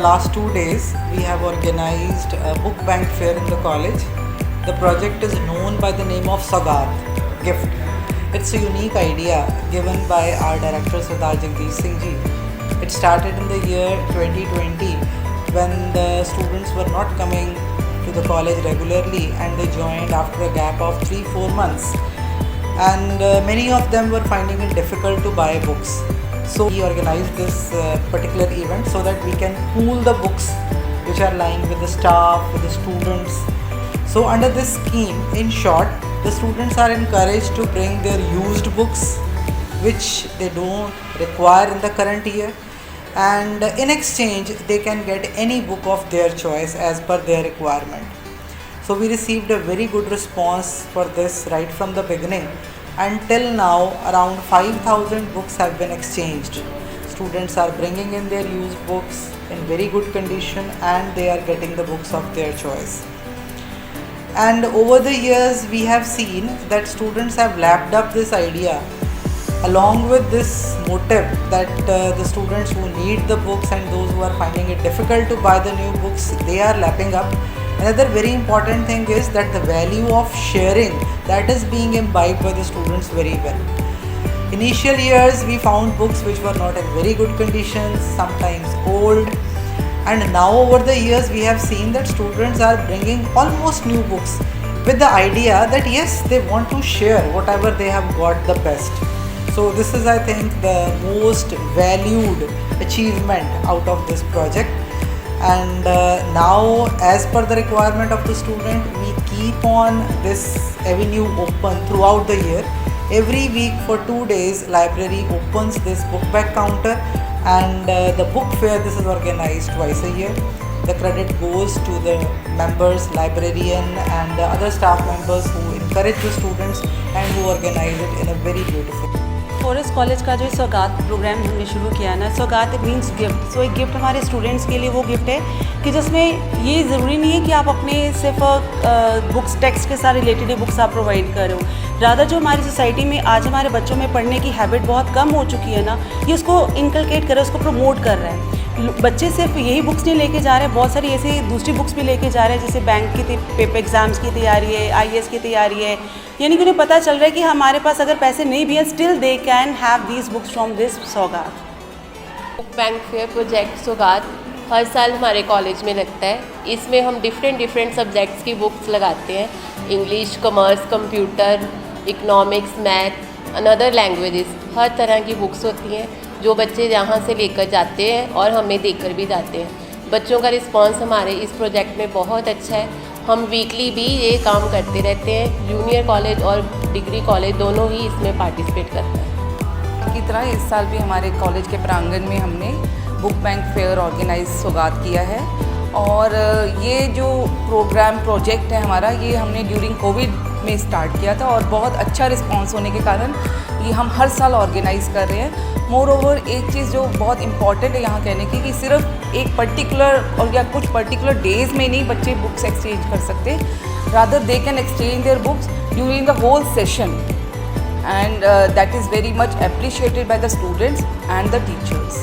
the last 2 days, we have organized a book bank fair in the college. The project is known by the name of Saugaat Gift. It's a unique idea given by our director Sardar Jagdish Singh Ji. It started in the year 2020 when the students were not coming to the college regularly and they joined after a gap of 3-4 months. And many of them were finding it difficult to buy books. So we organized this particular event so that we can pool the books which are lying with the staff, with the students. So under this scheme, in short, the students are encouraged to bring their used books which they don't require in the current year, and in exchange they can get any book of their choice as per their requirement. So we received a very good response for this right from the beginning. Until now, around 5,000 books have been exchanged. Students are bringing in their used books in very good condition and they are getting the books of their choice. And over the years, we have seen that students have lapped up this idea along with this motive that the students who need the books and those who are finding it difficult to buy the new books, they are lapping up. Another very important thing is that the value of sharing, that is being imbibed by the students very well. Initial years we found books which were not in very good conditions, sometimes old, and now over the years we have seen that students are bringing almost new books with the idea that yes, they want to share whatever they have got the best. So this is, I think, the most valued achievement out of this project. And now, as per the requirement of the student, we keep on this avenue open throughout the year. Every week for 2 days, library opens this book bag counter, and the book fair, this is organized twice a year. The credit goes to the members, librarian and the other staff members who encourage the students and who organize it in a very beautiful way. Forest college का जो सौगात programme हमने शुरू किया ना, सौगात it means gift. सो एक gift हमारे स्टूडेंट्स के लिए वो गिफ्ट है कि जिसमें ये ज़रूरी नहीं है कि आप अपने सिर्फ बुक्स टेक्स्ट के साथ रिलेटेड बुक्स आप प्रोवाइड कर रहे हो. रादर जो हमारी सोसाइटी में आज हमारे बच्चों में पढ़ने की हैबिट बहुत कम हो चुकी है ना, ये उसको इनकलकेट कर रहा है, उसको प्रमोट कर रहा है. बच्चे सिर्फ यही बुक्स नहीं लेके जा रहे हैं, बहुत सारी ऐसी दूसरी बुक्स भी लेके जा रहे हैं, जैसे बैंक की पेपर एग्ज़ाम्स की तैयारी है, IAS की तैयारी है. यानी कि उन्हें पता चल रहा है कि हमारे पास अगर पैसे नहीं भी हैं, still they can have these books from this सौगात. बुक बैंक फेयर प्रोजेक्ट सौगात हर साल हमारे कॉलेज में लगता है. इसमें हम डिफरेंट सब्जेक्ट्स की बुक्स लगाते हैं. English, commerce, computer, economics, math, another languages, हर तरह की बुक्स होती हैं जो बच्चे यहाँ से लेकर जाते हैं और हमें देकर भी जाते हैं. बच्चों का रिस्पांस हमारे इस प्रोजेक्ट में बहुत अच्छा है. हम वीकली भी ये काम करते रहते हैं. जूनियर कॉलेज और डिग्री कॉलेज दोनों ही इसमें पार्टिसिपेट करते हैं. की तरह इस साल भी हमारे कॉलेज के प्रांगण में हमने बुक बैंक फेयर ऑर्गेनाइज सौगात किया है. और ये जो प्रोजेक्ट है हमारा, ये हमने ड्यूरिंग कोविड में स्टार्ट किया था और बहुत अच्छा रिस्पांस होने के कारण ये हम हर साल ऑर्गेनाइज़ कर रहे हैं. मोर ओवर एक चीज़ जो बहुत इम्पॉर्टेंट है यहाँ कहने की कि सिर्फ एक पर्टिकुलर और या कुछ पर्टिकुलर डेज़ में नहीं बच्चे बुक्स एक्सचेंज कर सकते. Rather they can exchange their books during the whole session, and that is very much appreciated by the students and the teachers.